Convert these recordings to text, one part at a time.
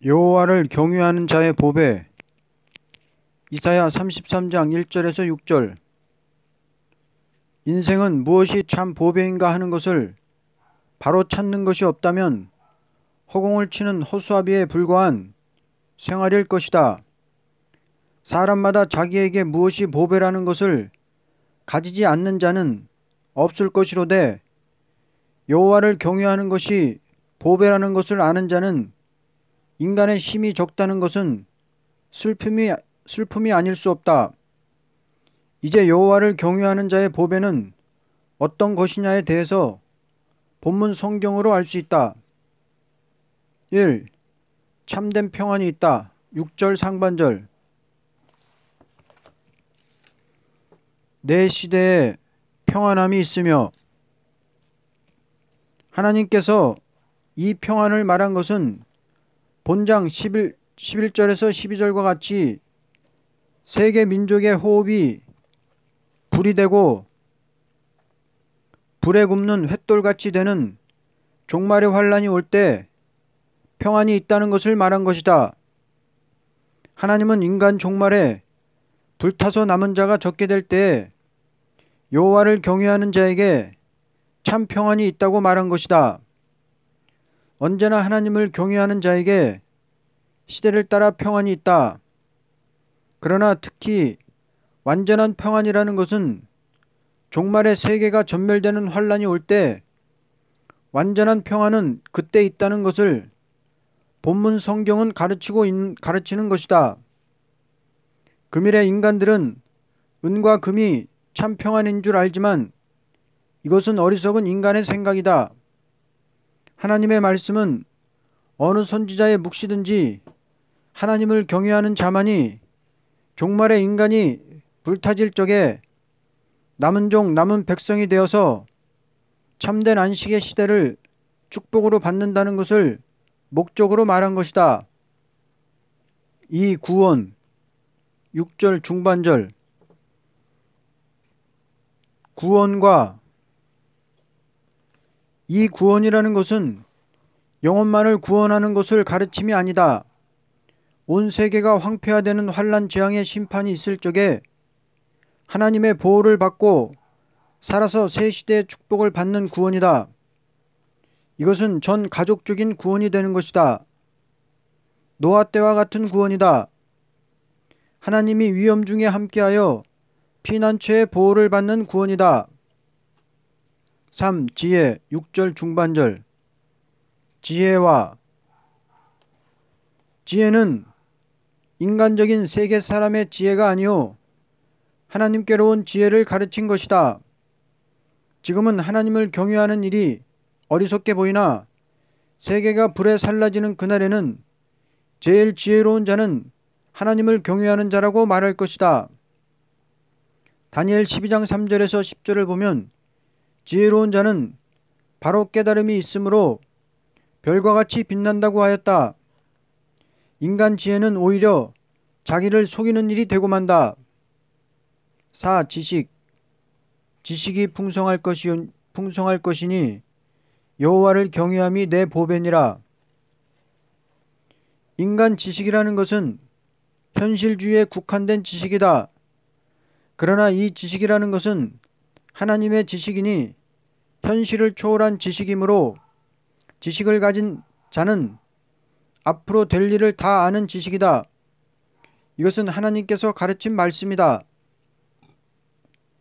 여호와를 경외하는 자의 보배. 이사야 33장 1절에서 6절. 인생은 무엇이 참 보배인가 하는 것을 바로 찾는 것이 없다면 허공을 치는 허수아비에 불과한 생활일 것이다. 사람마다 자기에게 무엇이 보배라는 것을 가지지 않는 자는 없을 것이로되, 여호와를 경외하는 것이 보배라는 것을 아는 자는 인간의 힘이 적다는 것은 슬픔이 아닐 수 없다. 이제 여호와를 경외하는 자의 보배는 어떤 것이냐에 대해서 본문 성경으로 알 수 있다. 1. 참된 평안이 있다. 6절 상반절. 내 시대에 평안함이 있으며. 하나님께서 이 평안을 말한 것은 본장 11절에서 12절과 같이 세계 민족의 호흡이 불이 되고 불에 굽는 횃돌같이 되는 종말의 환란이 올 때 평안이 있다는 것을 말한 것이다. 하나님은 인간 종말에 불타서 남은 자가 적게 될 때에 여호와를 경외하는 자에게 참 평안이 있다고 말한 것이다. 언제나 하나님을 경외하는 자에게 시대를 따라 평안이 있다. 그러나 특히 완전한 평안이라는 것은 종말의 세계가 전멸되는 환란이 올 때 완전한 평안은 그때 있다는 것을 본문 성경은 가르치는 것이다. 금일의 인간들은 은과 금이 참 평안인 줄 알지만 이것은 어리석은 인간의 생각이다. 하나님의 말씀은 어느 선지자의 묵시든지 하나님을 경외하는 자만이 종말의 인간이 불타질 적에 남은 종 남은 백성이 되어서 참된 안식의 시대를 축복으로 받는다는 것을 목적으로 말한 것이다. 이 구원 6절 중반절. 구원과 이 구원이라는 것은 영혼만을 구원하는 것을 가르침이 아니다. 온 세계가 황폐화되는 환란 재앙의 심판이 있을 적에 하나님의 보호를 받고 살아서 새 시대의 축복을 받는 구원이다. 이것은 전 가족적인 구원이 되는 것이다. 노아 때와 같은 구원이다. 하나님이 위험 중에 함께하여 피난처의 보호를 받는 구원이다. 3. 지혜 6절 중반절. 지혜와 지혜는 인간적인 세계 사람의 지혜가 아니요 하나님께로 온 지혜를 가르친 것이다. 지금은 하나님을 경외하는 일이 어리석게 보이나 세계가 불에 살라지는 그날에는 제일 지혜로운 자는 하나님을 경외하는 자라고 말할 것이다. 다니엘 12장 3절에서 10절을 보면 지혜로운 자는 바로 깨달음이 있으므로 별과 같이 빛난다고 하였다. 인간 지혜는 오히려 자기를 속이는 일이 되고 만다. 4. 지식이 풍성할 것이니 여호와를 경외함이 내 보배니라. 인간 지식이라는 것은 현실주의에 국한된 지식이다. 그러나 이 지식이라는 것은 하나님의 지식이니 현실을 초월한 지식이므로 지식을 가진 자는 앞으로 될 일을 다 아는 지식이다. 이것은 하나님께서 가르친 말씀이다.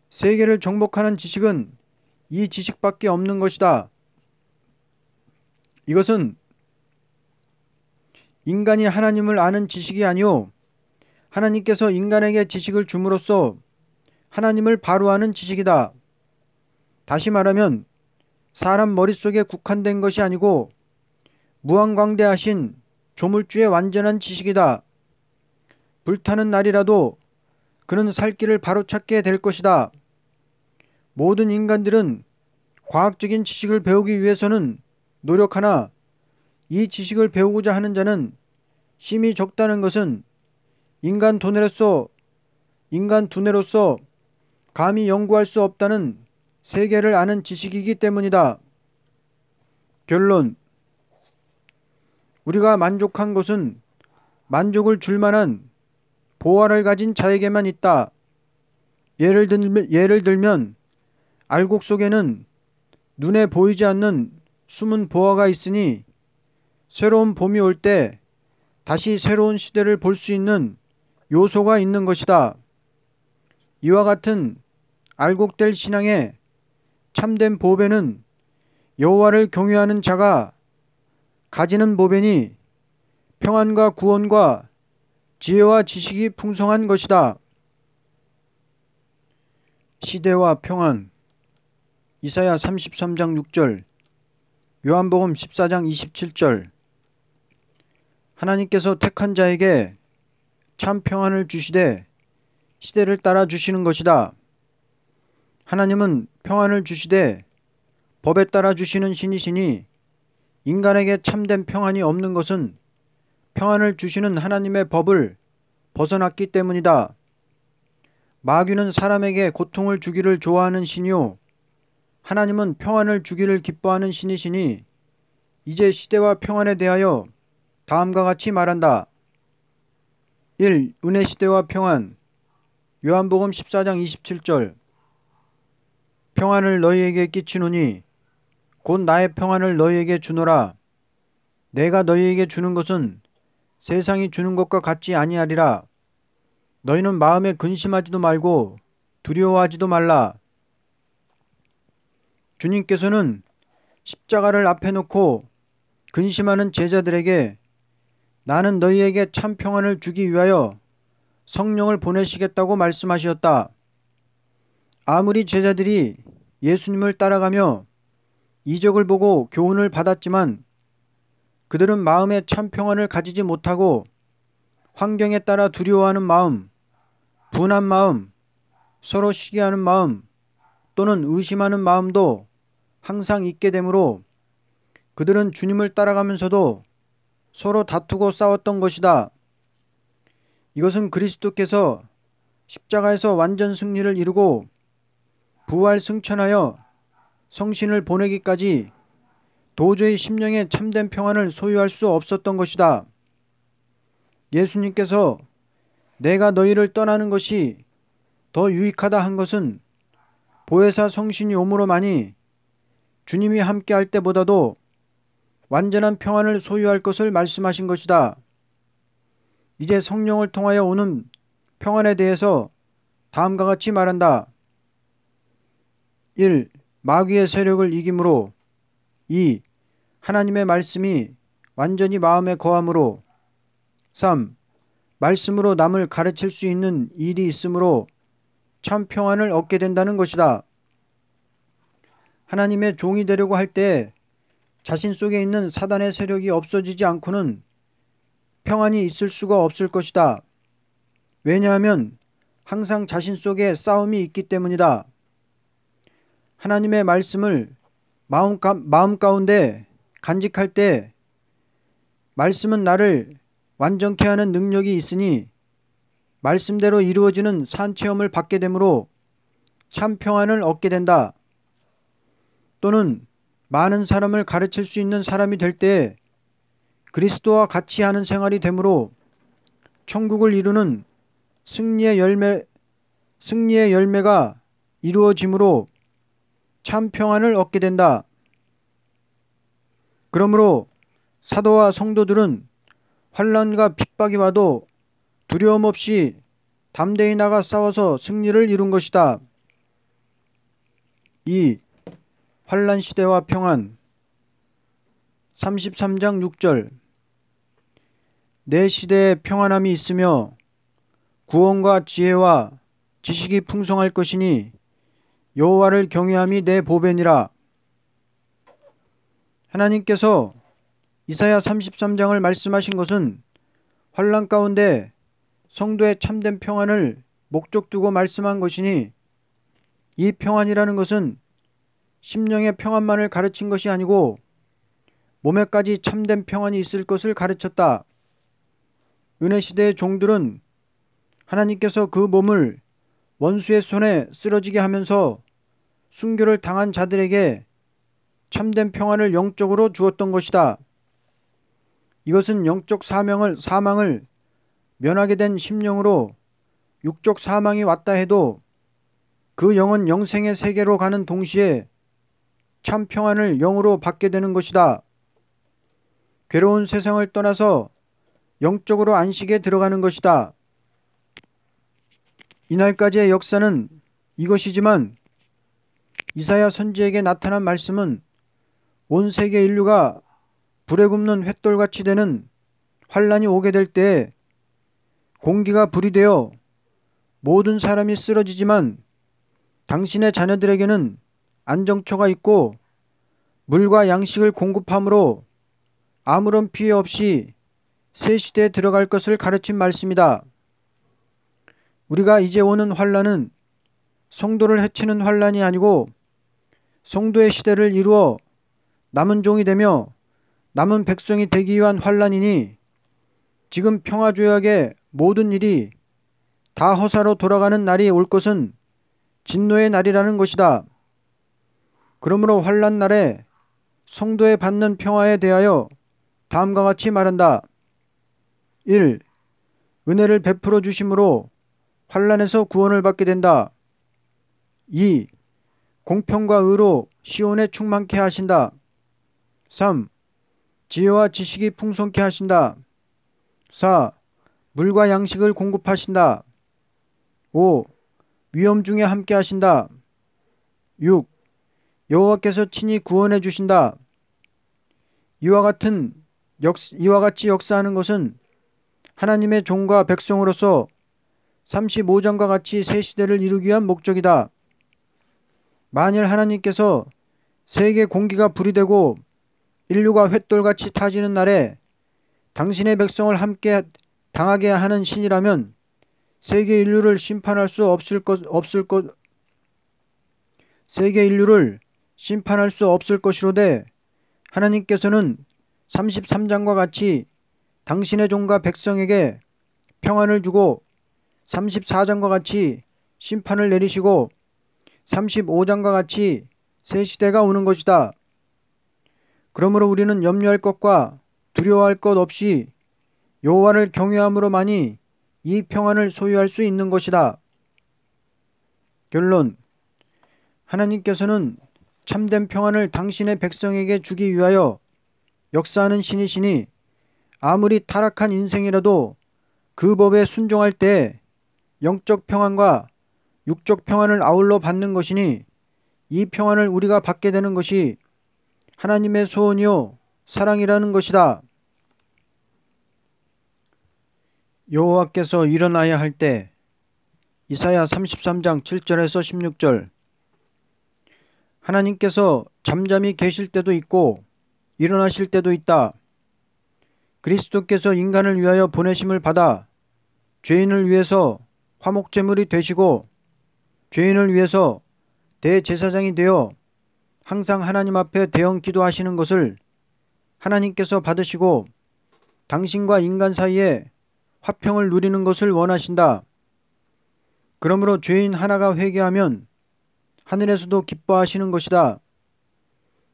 세계를 정복하는 지식은 이 지식밖에 없는 것이다. 이것은 인간이 하나님을 아는 지식이 아니오 하나님께서 인간에게 지식을 줌으로써 하나님을 바로 아는 지식이다. 다시 말하면 사람 머릿속에 국한된 것이 아니고 무한광대하신 조물주의 완전한 지식이다. 불타는 날이라도 그는 살 길을 바로 찾게 될 것이다. 모든 인간들은 과학적인 지식을 배우기 위해서는 노력하나 이 지식을 배우고자 하는 자는 심히 적다는 것은 인간 두뇌로서 감히 연구할 수 없다는 세계를 아는 지식이기 때문이다. 결론. 우리가 만족한 것은 만족을 줄 만한 보화를 가진 자에게만 있다. 예를 들면 알곡 속에는 눈에 보이지 않는 숨은 보화가 있으니 새로운 봄이 올 때 다시 새로운 시대를 볼 수 있는 요소가 있는 것이다. 이와 같은 알곡될 신앙의 참된 보배는 여호와를 경외하는 자가 가지는 보배니 평안과 구원과 지혜와 지식이 풍성한 것이다. 시대와 평안. 이사야 33장 6절, 요한복음 14장 27절. 하나님께서 택한 자에게 참 평안을 주시되 시대를 따라 주시는 것이다. 하나님은 평안을 주시되 법에 따라 주시는 신이시니 인간에게 참된 평안이 없는 것은 평안을 주시는 하나님의 법을 벗어났기 때문이다. 마귀는 사람에게 고통을 주기를 좋아하는 신이요 하나님은 평안을 주기를 기뻐하는 신이시니 이제 시대와 평안에 대하여 다음과 같이 말한다. 1. 은혜 시대와 평안. 요한복음 14장 27절. 평안을 너희에게 끼치노니 곧 나의 평안을 너희에게 주노라. 내가 너희에게 주는 것은 세상이 주는 것과 같지 아니하리라. 너희는 마음에 근심하지도 말고 두려워하지도 말라. 주님께서는 십자가를 앞에 놓고 근심하는 제자들에게 나는 너희에게 참 평안을 주기 위하여 성령을 보내시겠다고 말씀하셨다. 아무리 제자들이 예수님을 따라가며 이적을 보고 교훈을 받았지만 그들은 마음에 참 평안을 가지지 못하고 환경에 따라 두려워하는 마음, 분한 마음, 서로 시기하는 마음 또는 의심하는 마음도 항상 있게 되므로 그들은 주님을 따라가면서도 서로 다투고 싸웠던 것이다. 이것은 그리스도께서 십자가에서 완전 승리를 이루고 부활 승천하여 성신을 보내기까지 도저히 심령에 참된 평안을 소유할 수 없었던 것이다. 예수님께서 내가 너희를 떠나는 것이 더 유익하다 한 것은 보혜사 성신이 오므로만이 주님이 함께할 때보다도 완전한 평안을 소유할 것을 말씀하신 것이다. 이제 성령을 통하여 오는 평안에 대해서 다음과 같이 말한다. 1. 마귀의 세력을 이김으로. 2. 하나님의 말씀이 완전히 마음에 거함으로. 3. 말씀으로 남을 가르칠 수 있는 일이 있으므로 참 평안을 얻게 된다는 것이다. 하나님의 종이 되려고 할 때 자신 속에 있는 사단의 세력이 없어지지 않고는 평안이 있을 수가 없을 것이다. 왜냐하면 항상 자신 속에 싸움이 있기 때문이다. 하나님의 말씀을 마음 가운데 간직할 때 말씀은 나를 완전케 하는 능력이 있으니 말씀대로 이루어지는 산체험을 받게 되므로 참 평안을 얻게 된다. 또는 많은 사람을 가르칠 수 있는 사람이 될 때 그리스도와 같이 하는 생활이 되므로 천국을 이루는 승리의 열매가 이루어지므로 참 평안을 얻게 된다. 그러므로 사도와 성도들은 환난과 핍박이 와도 두려움 없이 담대히 나가 싸워서 승리를 이룬 것이다. 2. 환난 시대와 평안. 33장 6절. 내 시대에 평안함이 있으며 구원과 지혜와 지식이 풍성할 것이니 여호와를 경외함이 내 보배니라. 하나님께서 이사야 33장을 말씀하신 것은 환난 가운데 성도의 참된 평안을 목적 두고 말씀한 것이니 이 평안이라는 것은 심령의 평안만을 가르친 것이 아니고 몸에까지 참된 평안이 있을 것을 가르쳤다. 은혜 시대의 종들은 하나님께서 그 몸을 원수의 손에 쓰러지게 하면서 순교를 당한 자들에게 참된 평안을 영적으로 주었던 것이다. 이것은 영적 사망을 면하게 된 심령으로 육적 사망이 왔다 해도 그 영은 영생의 세계로 가는 동시에 참 평안을 영으로 받게 되는 것이다. 괴로운 세상을 떠나서 영적으로 안식에 들어가는 것이다. 이날까지의 역사는 이것이지만 이사야 선지에게 나타난 말씀은 온 세계 인류가 불에 굽는 횃돌같이 되는 환란이 오게 될 때에 공기가 불이 되어 모든 사람이 쓰러지지만 당신의 자녀들에게는 안정처가 있고 물과 양식을 공급함으로 아무런 피해 없이 새 시대에 들어갈 것을 가르친 말씀이다. 우리가 이제 오는 환란은 성도를 해치는 환란이 아니고 성도의 시대를 이루어 남은 종이 되며 남은 백성이 되기 위한 환란이니 지금 평화조약의 모든 일이 다 허사로 돌아가는 날이 올 것은 진노의 날이라는 것이다. 그러므로 환란 날에 성도에 받는 평화에 대하여 다음과 같이 말한다. 1. 은혜를 베풀어 주심으로 환란에서 구원을 받게 된다. 2. 공평과 의로 시온에 충만케 하신다. 3. 지혜와 지식이 풍성케 하신다. 4. 물과 양식을 공급하신다. 5. 위험 중에 함께 하신다. 6. 여호와께서 친히 구원해 주신다. 이와 같이 역사하는 것은 하나님의 종과 백성으로서 35장과 같이 새 시대를 이루기 위한 목적이다. 만일 하나님께서 세계 공기가 불이 되고 인류가 횃돌같이 타지는 날에 당신의 백성을 함께 당하게 하는 신이라면 세계 인류를 심판할 수 없을 것이로되 하나님께서는 33장과 같이 당신의 종과 백성에게 평안을 주고 34장과 같이 심판을 내리시고 35장과 같이 새 시대가 오는 것이다. 그러므로 우리는 염려할 것과 두려워할 것 없이 여호와를 경외함으로만이 이 평안을 소유할 수 있는 것이다. 결론. 하나님께서는 참된 평안을 당신의 백성에게 주기 위하여 역사하는 신이시니 아무리 타락한 인생이라도 그 법에 순종할 때 영적 평안과 육적 평안을 아울러 받는 것이니 이 평안을 우리가 받게 되는 것이 하나님의 소원이요 사랑이라는 것이다. 여호와께서 일어나야 할 때 이사야 33장 7절에서 16절. 하나님께서 잠잠히 계실 때도 있고 일어나실 때도 있다. 그리스도께서 인간을 위하여 보내심을 받아 죄인을 위해서 화목제물이 되시고 죄인을 위해서 대제사장이 되어 항상 하나님 앞에 대형 기도하시는 것을 하나님께서 받으시고 당신과 인간 사이에 화평을 누리는 것을 원하신다. 그러므로 죄인 하나가 회개하면 하늘에서도 기뻐하시는 것이다.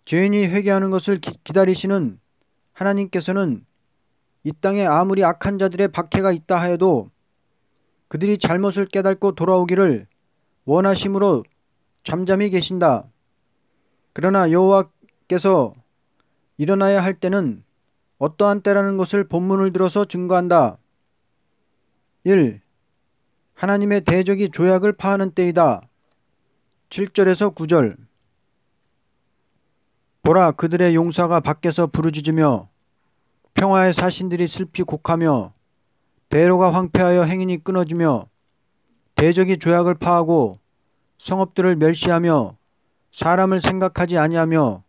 죄인이 회개하는 것을 기다리시는 하나님께서는 이 땅에 아무리 악한 자들의 박해가 있다 하여도 그들이 잘못을 깨닫고 돌아오기를 원하심으로 잠잠히 계신다. 그러나 여호와께서 일어나야 할 때는 어떠한 때라는 것을 본문을 들어서 증거한다. 1. 하나님의 대적이 조약을 파하는 때이다. 7절에서 9절. 보라, 그들의 용사가 밖에서 부르짖으며 평화의 사신들이 슬피 곡하며 대로가 황폐하여 행인이 끊어지며 대적이 조약을 파하고 성읍들을 멸시하며 사람을 생각하지 아니하며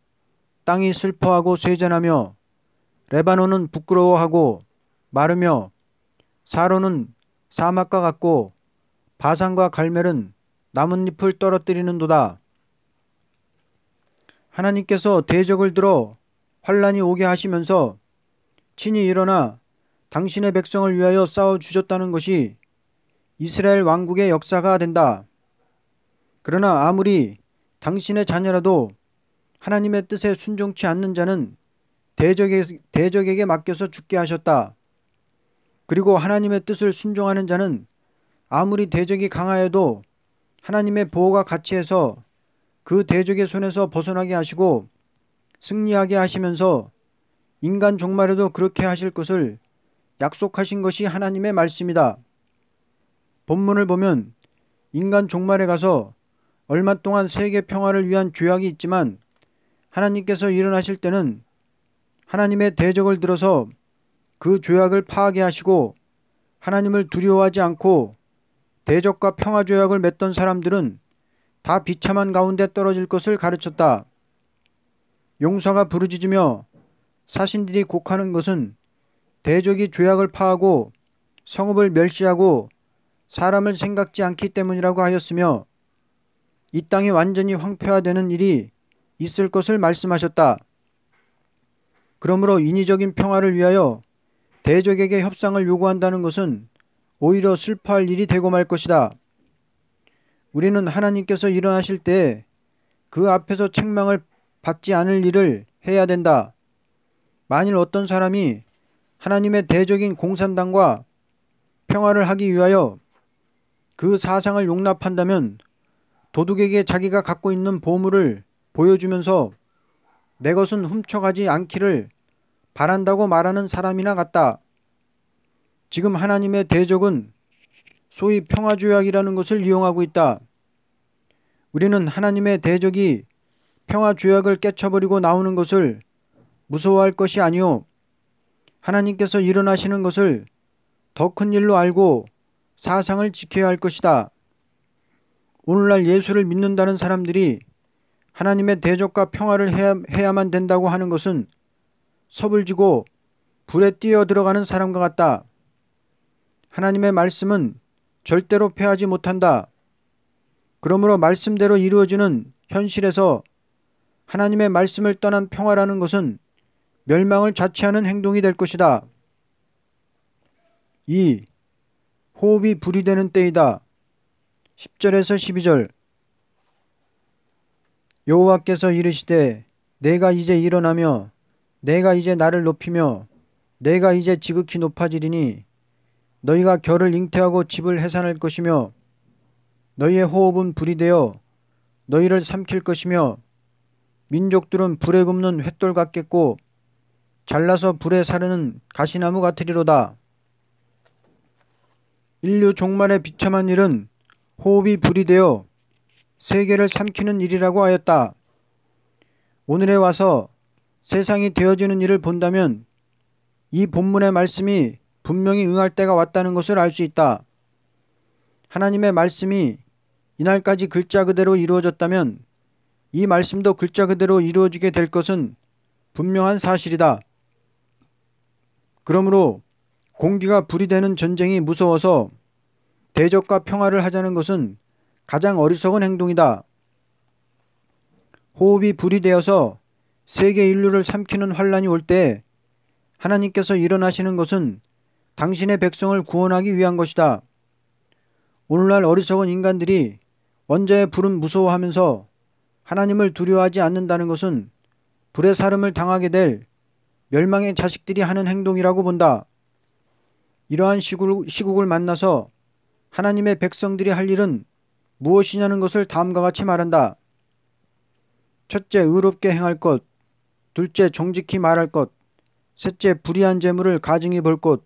땅이 슬퍼하고 쇠잔하며 레바논은 부끄러워하고 마르며 사론은 사막과 같고 바산과 갈멜은 나뭇잎을 떨어뜨리는도다. 하나님께서 대적을 들어 환란이 오게 하시면서 친히 일어나 당신의 백성을 위하여 싸워주셨다는 것이 이스라엘 왕국의 역사가 된다. 그러나 아무리 당신의 자녀라도 하나님의 뜻에 순종치 않는 자는 대적에게 맡겨서 죽게 하셨다. 그리고 하나님의 뜻을 순종하는 자는 아무리 대적이 강하여도 하나님의 보호가 같이 해서 그 대적의 손에서 벗어나게 하시고 승리하게 하시면서 인간 종말에도 그렇게 하실 것을 약속하신 것이 하나님의 말씀이다. 본문을 보면 인간 종말에 가서 얼마 동안 세계 평화를 위한 조약이 있지만 하나님께서 일어나실 때는 하나님의 대적을 들어서 그 조약을 파괴하시고 하나님을 두려워하지 않고 대적과 평화 조약을 맺던 사람들은 다 비참한 가운데 떨어질 것을 가르쳤다. 용사가 부르짖으며 사신들이 곡하는 것은 대적이 조약을 파하고 성읍을 멸시하고 사람을 생각지 않기 때문이라고 하였으며 이 땅이 완전히 황폐화되는 일이 있을 것을 말씀하셨다. 그러므로 인위적인 평화를 위하여 대적에게 협상을 요구한다는 것은 오히려 슬퍼할 일이 되고 말 것이다. 우리는 하나님께서 일어나실 때 그 앞에서 책망을 받지 않을 일을 해야 된다. 만일 어떤 사람이 하나님의 대적인 공산당과 평화를 하기 위하여 그 사상을 용납한다면 도둑에게 자기가 갖고 있는 보물을 보여주면서 내 것은 훔쳐가지 않기를 바란다고 말하는 사람이나 같다. 지금 하나님의 대적은 소위 평화조약이라는 것을 이용하고 있다. 우리는 하나님의 대적이 평화조약을 깨쳐버리고 나오는 것을 무서워할 것이 아니요 하나님께서 일어나시는 것을 더 큰 일로 알고 사상을 지켜야 할 것이다. 오늘날 예수를 믿는다는 사람들이 하나님의 대적과 평화를 해야만 된다고 하는 것은 섭을 지고 불에 뛰어 들어가는 사람과 같다. 하나님의 말씀은 절대로 패하지 못한다. 그러므로 말씀대로 이루어지는 현실에서 하나님의 말씀을 떠난 평화라는 것은 멸망을 자취하는 행동이 될 것이다. 2. 호흡이 불이 되는 때이다. 10절에서 12절 여호와께서 이르시되 내가 이제 일어나며 내가 이제 나를 높이며 내가 이제 지극히 높아지리니 너희가 결을 잉태하고 집을 해산할 것이며 너희의 호흡은 불이 되어 너희를 삼킬 것이며 민족들은 불에 굽는 횃돌 같겠고 잘라서 불에 사르는 가시나무 같으리로다. 인류 종말의 비참한 일은 호흡이 불이 되어 세계를 삼키는 일이라고 하였다. 오늘에 와서 세상이 되어지는 일을 본다면 이 본문의 말씀이 분명히 응할 때가 왔다는 것을 알 수 있다. 하나님의 말씀이 이날까지 글자 그대로 이루어졌다면 이 말씀도 글자 그대로 이루어지게 될 것은 분명한 사실이다. 그러므로 공기가 불이 되는 전쟁이 무서워서 대적과 평화를 하자는 것은 가장 어리석은 행동이다. 호흡이 불이 되어서 세계 인류를 삼키는 환란이 올 때 하나님께서 일어나시는 것은 당신의 백성을 구원하기 위한 것이다. 오늘날 어리석은 인간들이 원자의 불은 무서워하면서 하나님을 두려워하지 않는다는 것은 불의 사름을 당하게 될 멸망의 자식들이 하는 행동이라고 본다. 이러한 시국을 만나서 하나님의 백성들이 할 일은 무엇이냐는 것을 다음과 같이 말한다. 첫째, 의롭게 행할 것. 둘째, 정직히 말할 것. 셋째, 불의한 재물을 가증히 벌 것.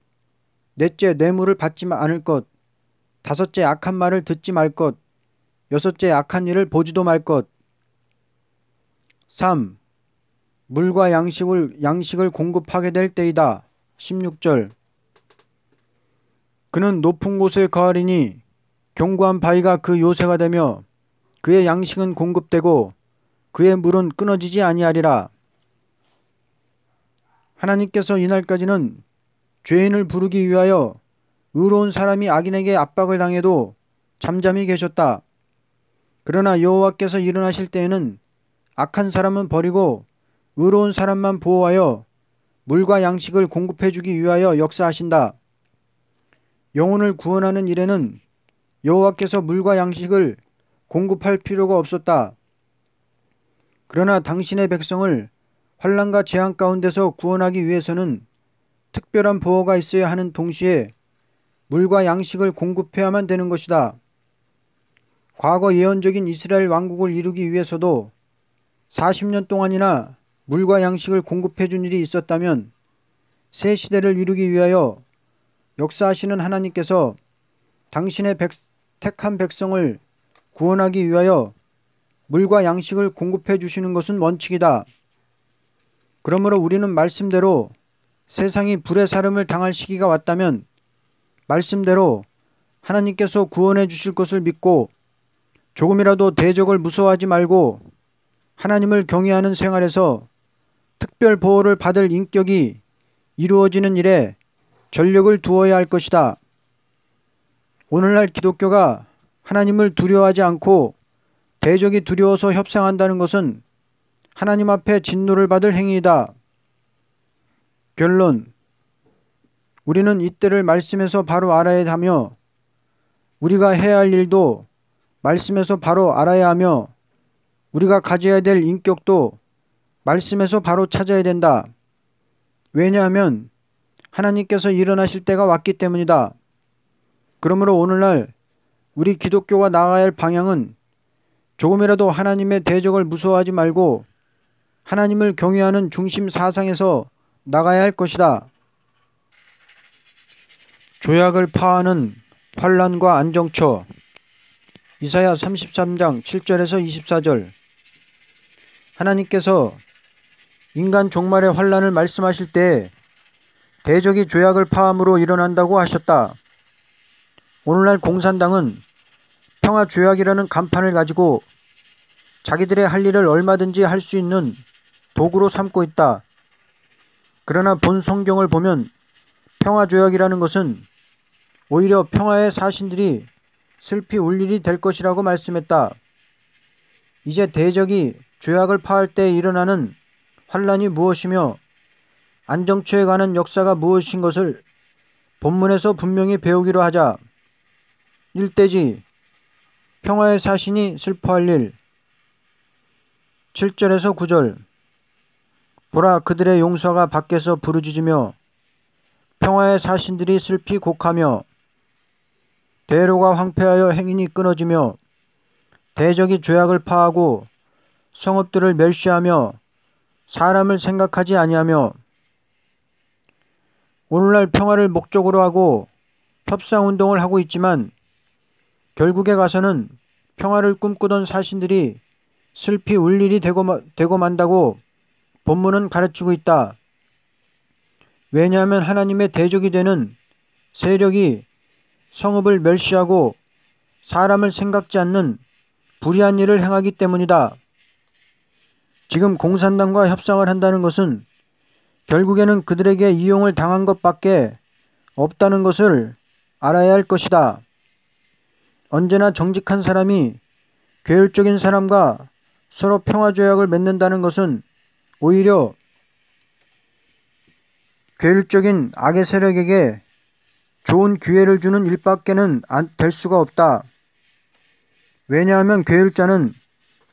넷째, 뇌물을 받지 않을 것. 다섯째, 악한 말을 듣지 말 것. 여섯째, 악한 일을 보지도 말 것. 3. 물과 양식을 공급하게 될 때이다. 16절 그는 높은 곳에 거하리니 견고한 바위가 그 요새가 되며 그의 양식은 공급되고 그의 물은 끊어지지 아니하리라. 하나님께서 이날까지는 죄인을 부르기 위하여 의로운 사람이 악인에게 압박을 당해도 잠잠히 계셨다. 그러나 여호와께서 일어나실 때에는 악한 사람은 버리고 의로운 사람만 보호하여 물과 양식을 공급해 주기 위하여 역사하신다. 영혼을 구원하는 일에는 여호와께서 물과 양식을 공급할 필요가 없었다. 그러나 당신의 백성을 환난과 재앙 가운데서 구원하기 위해서는 특별한 보호가 있어야 하는 동시에 물과 양식을 공급해야만 되는 것이다. 과거 예언적인 이스라엘 왕국을 이루기 위해서도 40년 동안이나 물과 양식을 공급해 준 일이 있었다면 새 시대를 이루기 위하여 역사하시는 하나님께서 당신의 택한 백성을 구원하기 위하여 물과 양식을 공급해 주시는 것은 원칙이다. 그러므로 우리는 말씀대로 세상이 불의 사름을 당할 시기가 왔다면 말씀대로 하나님께서 구원해 주실 것을 믿고 조금이라도 대적을 무서워하지 말고 하나님을 경외하는 생활에서 특별 보호를 받을 인격이 이루어지는 일에 전력을 두어야 할 것이다. 오늘날 기독교가 하나님을 두려워하지 않고 대적이 두려워서 협상한다는 것은 하나님 앞에 진노를 받을 행위이다. 결론. 우리는 이때를 말씀에서 바로 알아야 하며 우리가 해야 할 일도 말씀에서 바로 알아야 하며 우리가 가져야 될 인격도 말씀에서 바로 찾아야 된다. 왜냐하면 하나님께서 일어나실 때가 왔기 때문이다. 그러므로 오늘날 우리 기독교가 나아가야 할 방향은 조금이라도 하나님의 대적을 무서워하지 말고 하나님을 경외하는 중심 사상에서 나가야 할 것이다. 조약을 파하는 환난과 안정처. 이사야 33장 7절에서 24절. 하나님께서 인간 종말의 환난을 말씀하실 때 대적이 조약을 파함으로 일어난다고 하셨다. 오늘날 공산당은 평화조약이라는 간판을 가지고 자기들의 할 일을 얼마든지 할 수 있는 도구로 삼고 있다. 그러나 본 성경을 보면 평화조약이라는 것은 오히려 평화의 사신들이 슬피 울 일이 될 것이라고 말씀했다. 이제 대적이 조약을 파할 때 일어나는 환란이 무엇이며 안정처에 관한 역사가 무엇인 것을 본문에서 분명히 배우기로 하자. 일대지 평화의 사신이 슬퍼할 일. 7절에서 9절. 보라, 그들의 용사가 밖에서 부르짖으며 평화의 사신들이 슬피 곡하며 대로가 황폐하여 행인이 끊어지며 대적이 조약을 파하고 성읍들을 멸시하며 사람을 생각하지 아니하며. 오늘날 평화를 목적으로 하고 협상운동을 하고 있지만 결국에 가서는 평화를 꿈꾸던 사신들이 슬피 울 일이 되고 만다고 본문은 가르치고 있다. 왜냐하면 하나님의 대적이 되는 세력이 성읍을 멸시하고 사람을 생각지 않는 불의한 일을 행하기 때문이다. 지금 공산당과 협상을 한다는 것은 결국에는 그들에게 이용을 당한 것밖에 없다는 것을 알아야 할 것이다. 언제나 정직한 사람이 계율적인 사람과 서로 평화조약을 맺는다는 것은 오히려 계율적인 악의 세력에게 좋은 기회를 주는 일밖에는 될 수가 없다. 왜냐하면 계율자는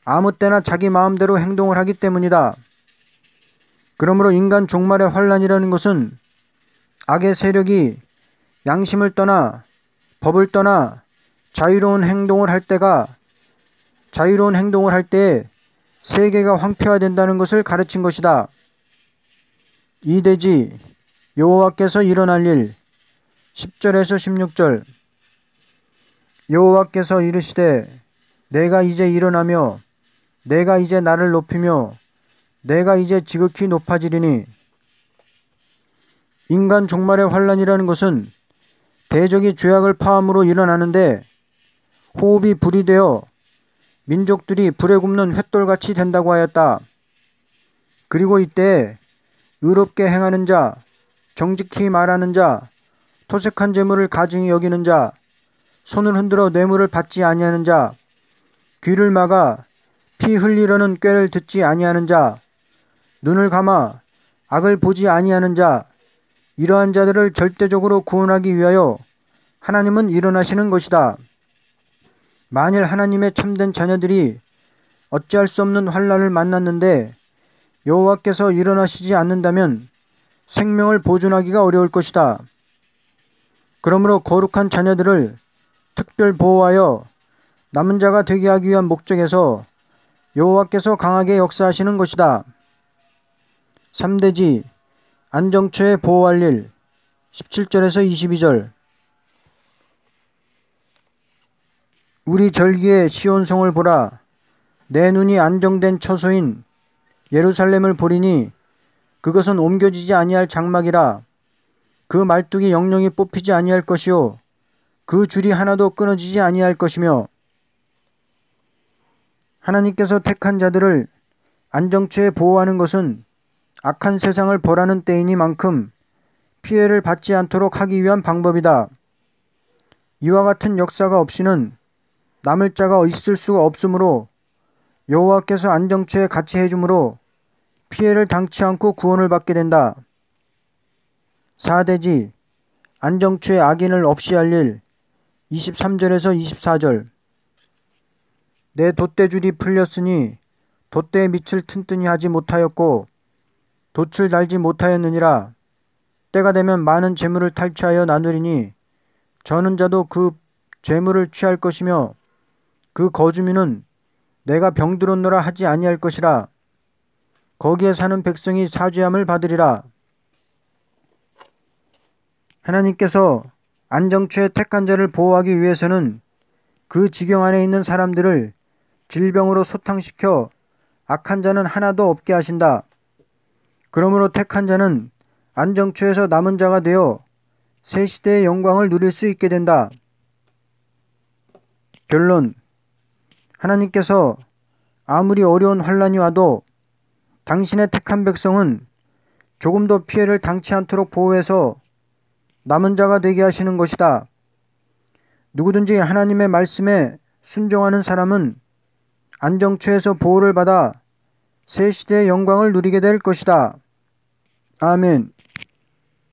아무 때나 자기 마음대로 행동을 하기 때문이다. 그러므로 인간 종말의 환란이라는 것은 악의 세력이 양심을 떠나 법을 떠나 자유로운 행동을 할 때에 세계가 황폐화된다는 것을 가르친 것이다. 이대지 여호와께서 일어날 일. 10절에서 16절. 여호와께서 이르시되 내가 이제 일어나며 내가 이제 나를 높이며 내가 이제 지극히 높아지리니. 인간 종말의 환란이라는 것은 대적이 죄악을 파함으로 일어나는데 호흡이 불이 되어 민족들이 불에 굽는 횃돌같이 된다고 하였다. 그리고 이때 의롭게 행하는 자, 정직히 말하는 자, 토색한 재물을 가증히 여기는 자, 손을 흔들어 뇌물을 받지 아니하는 자, 귀를 막아 피 흘리려는 꾀를 듣지 아니하는 자, 눈을 감아 악을 보지 아니하는 자, 이러한 자들을 절대적으로 구원하기 위하여 하나님은 일어나시는 것이다. 만일 하나님의 참된 자녀들이 어찌할 수 없는 환난을 만났는데 여호와께서 일어나시지 않는다면 생명을 보존하기가 어려울 것이다. 그러므로 거룩한 자녀들을 특별 보호하여 남은 자가 되게 하기 위한 목적에서 여호와께서 강하게 역사하시는 것이다. 3대지 안정처에 보호할 일 17절에서 22절. 우리 절기의 시온성을 보라. 내 눈이 안정된 처소인 예루살렘을 보리니 그것은 옮겨지지 아니할 장막이라. 그 말뚝이 영영이 뽑히지 아니할 것이요 그 줄이 하나도 끊어지지 아니할 것이며. 하나님께서 택한 자들을 안정처에 보호하는 것은 악한 세상을 벌하는 때이니만큼 피해를 받지 않도록 하기 위한 방법이다. 이와 같은 역사가 없이는 남을 자가 있을 수가 없으므로 여호와께서 안정처에 같이 해주므로 피해를 당치 않고 구원을 받게 된다. 4대지 안정처에 악인을 없이 할 일 23절에서 24절. 내 돛대줄이 풀렸으니 돛대의 밑을 튼튼히 하지 못하였고 돛을 달지 못하였느니라. 때가 되면 많은 재물을 탈취하여 나누리니 저는 자도 그 재물을 취할 것이며 그 거주민은 내가 병들었노라 하지 아니할 것이라. 거기에 사는 백성이 사죄함을 받으리라. 하나님께서 안정처에 택한 자를 보호하기 위해서는 그 지경 안에 있는 사람들을 질병으로 소탕시켜 악한 자는 하나도 없게 하신다. 그러므로 택한 자는 안정처에서 남은 자가 되어 새 시대의 영광을 누릴 수 있게 된다. 결론. 하나님께서 아무리 어려운 환란이 와도 당신의 택한 백성은 조금도 피해를 당치 않도록 보호해서 남은 자가 되게 하시는 것이다. 누구든지 하나님의 말씀에 순종하는 사람은 안정처에서 보호를 받아 새 시대의 영광을 누리게 될 것이다. 아멘.